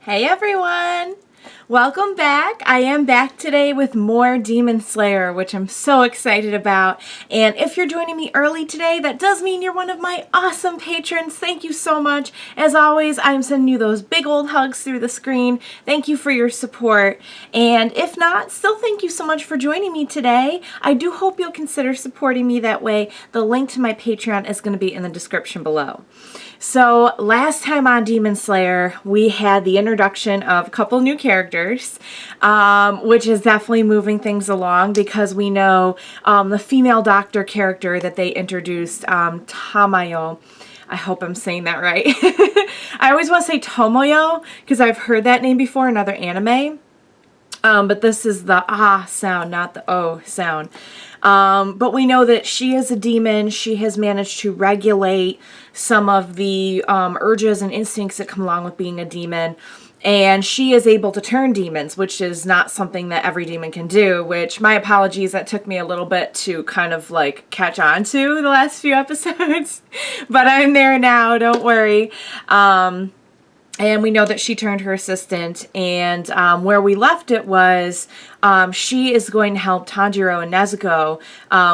Hey everyone! Welcome back. I am back today with more Demon Slayer, which I'm so excited about. And if you're joining me early today, that does mean you're one of my awesome patrons. Thank you so much. As always, I'm sending you those big old hugs through the screen. Thank you for your support. And if not, still thank you so much for joining me today. I do hope you'll consider supporting me that way. The link to my Patreon is going to be in the description below. So last time on Demon Slayer, we had the introduction of a couple new characters, which is definitely moving things along because we know the female doctor character that they introduced, Tamayo. I hope I'm saying that right. I always want to say Tomoyo because I've heard that name before in other anime. But this is the ah sound, not the o sound. But we know that she is a demon. She has managed to regulate some of the urges and instincts that come along with being a demon. And she is able to turn demons, which is not something that every demon can do, which my apologies, that took me a little bit to kind of like catch on to the last few episodes. But I'm there now, don't worry. And we know that she turned her assistant, and where we left it was she is going to help Tanjiro and Nezuko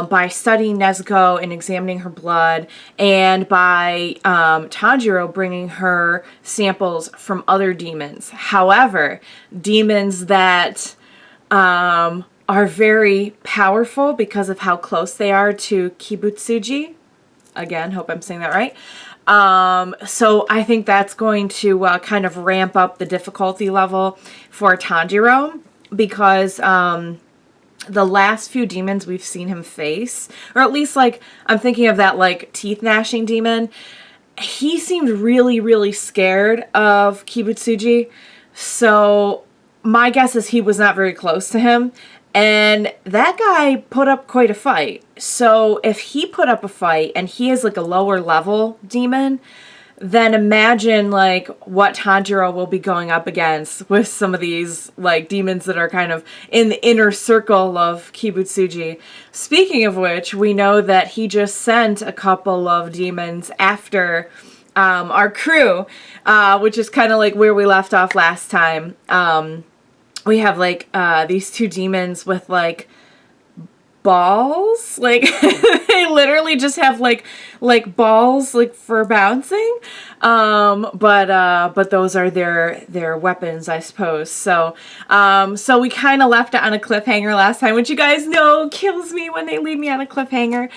by studying Nezuko and examining her blood, and by Tanjiro bringing her samples from other demons. However, demons that are very powerful because of how close they are to Kibutsuji. Again, hope I'm saying that right. So I think that's going to kind of ramp up the difficulty level for Tanjiro because the last few demons we've seen him face, or at least like I'm thinking of that like teeth gnashing demon, he seemed really, really scared of Kibutsuji. So my guess is he was not very close to him. And that guy put up quite a fight. So if he put up a fight and he is like a lower level demon, then imagine like what Tanjiro will be going up against with some of these like demons that are kind of in the inner circle of Kibutsuji. Speaking of which, we know that he just sent a couple of demons after our crew, which is kind of like where we left off last time. We have like these two demons with like balls, like they literally just have like balls like for bouncing, but those are their weapons, I suppose. So we kind of left it on a cliffhanger last time, which you guys know kills me when they leave me on a cliffhanger.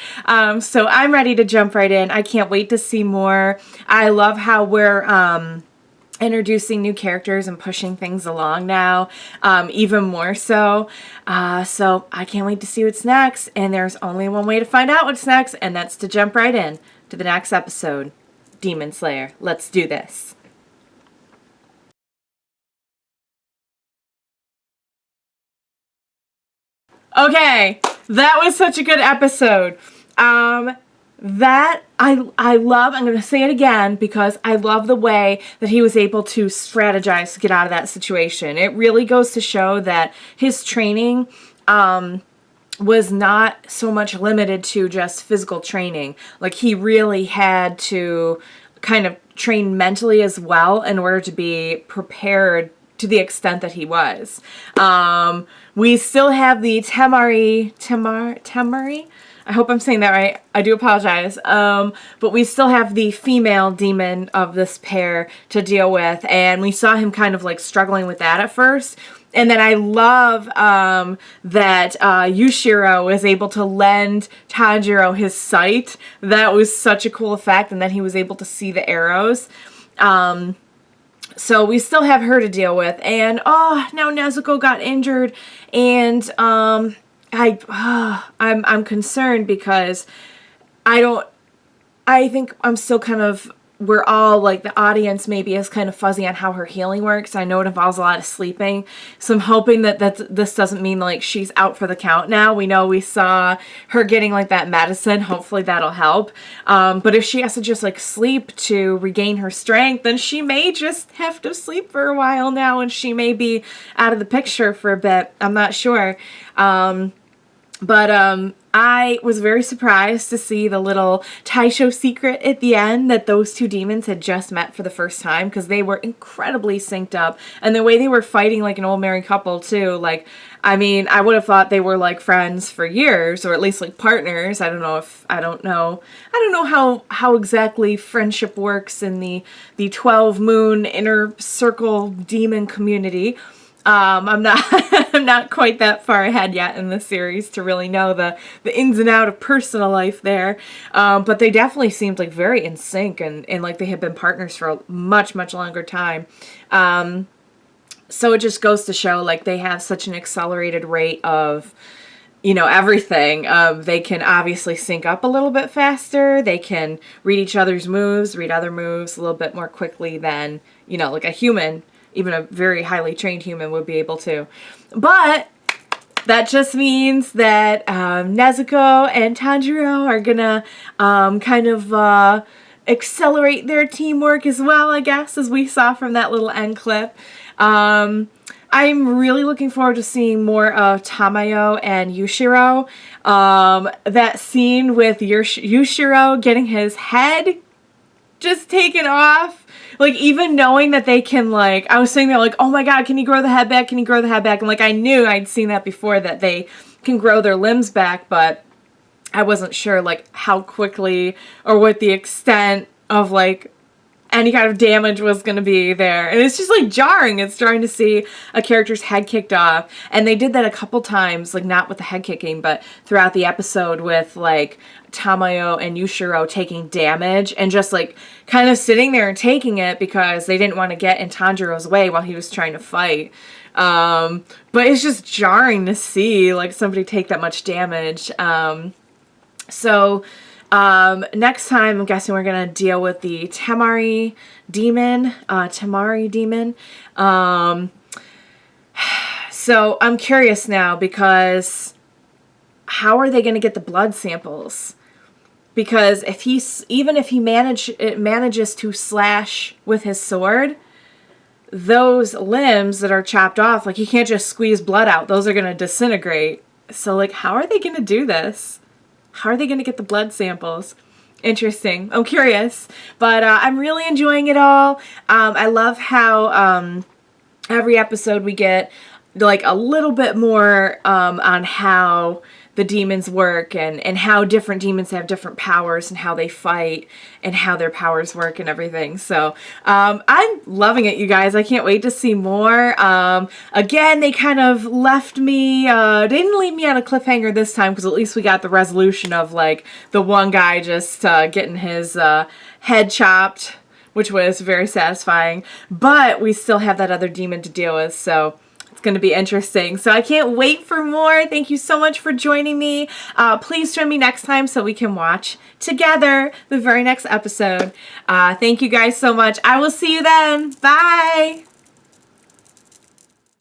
So I'm ready to jump right in. I can't wait to see more. I love how we're introducing new characters and pushing things along now, even more so. So I can't wait to see what's next. And there's only one way to find out what's next, and that's to jump right in to the next episode, Demon Slayer. Let's do this. Okay, that was such a good episode. That I love, I'm going to say it again because I love the way that he was able to strategize to get out of that situation. It really goes to show that his training was not so much limited to just physical training. Like he really had to kind of train mentally as well in order to be prepared to the extent that he was. We still have the Temari. I hope I'm saying that right. I do apologize. But we still have the female demon of this pair to deal with. And we saw him kind of like struggling with that at first. And then I love that Yushiro was able to lend Tanjiro his sight. That was such a cool effect. And then he was able to see the arrows. So we still have her to deal with. And now Nezuko got injured. And I'm concerned because I think I'm still kind of, we're all like, the audience maybe is kind of fuzzy on how her healing works. I know it involves a lot of sleeping. So I'm hoping that this doesn't mean like she's out for the count now. We know we saw her getting like that medicine. Hopefully that'll help. But if she has to just like sleep to regain her strength, then she may just have to sleep for a while now and she may be out of the picture for a bit. I'm not sure. But I was very surprised to see the little Taisho secret at the end that those two demons had just met for the first time, because they were incredibly synced up. And the way they were fighting like an old married couple too, like, I mean, I would have thought they were like friends for years, or at least like partners. I don't know how exactly friendship works in the 12 moon inner circle demon community. I'm not I'm not quite that far ahead yet in the series to really know the ins and out of personal life there. But they definitely seemed like very in sync, and like they had been partners for a much longer time. So it just goes to show like they have such an accelerated rate of, you know, everything. They can obviously sync up a little bit faster. They can read each other's moves, read other moves a little bit more quickly than, you know, like a human, even a very highly trained human would be able to. But that just means that Nezuko and Tanjiro are gonna kind of accelerate their teamwork as well, I guess, as we saw from that little end clip. I'm really looking forward to seeing more of Tamayo and Yushiro. That scene with Yushiro getting his head just taken off. Like, even knowing that they can, like, I was sitting there like, oh my god, can he grow the head back? Can he grow the head back? And, like, I knew I'd seen that before, that they can grow their limbs back, but I wasn't sure, like, how quickly or what the extent of, like, any kind of damage was going to be there. And it's just, like, jarring. It's jarring to see a character's head kicked off. And they did that a couple times, like, not with the head kicking, but throughout the episode with, like, Tamayo and Yushiro taking damage and just, like, kind of sitting there and taking it because they didn't want to get in Tanjiro's way while he was trying to fight. But it's just jarring to see, like, somebody take that much damage. Next time, I'm guessing we're going to deal with the Temari demon. So I'm curious now, because how are they going to get the blood samples? Because even if he manages to slash with his sword, those limbs that are chopped off, like, he can't just squeeze blood out. Those are going to disintegrate. So, like, how are they going to do this? How are they going to get the blood samples? Interesting. I'm curious. But I'm really enjoying it all. I love how every episode we get, like, a little bit more on how the demons work, and how different demons have different powers, and how they fight, and how their powers work and everything. So I'm loving it, you guys. I can't wait to see more. Again, they kind of left me, they didn't leave me on a cliffhanger this time, because at least we got the resolution of, like, the one guy just getting his head chopped, which was very satisfying. But we still have that other demon to deal with, so going to be interesting. So I can't wait for more. Thank you so much for joining me. Please join me next time so we can watch together the very next episode. Thank you guys so much. I will see you then. Bye.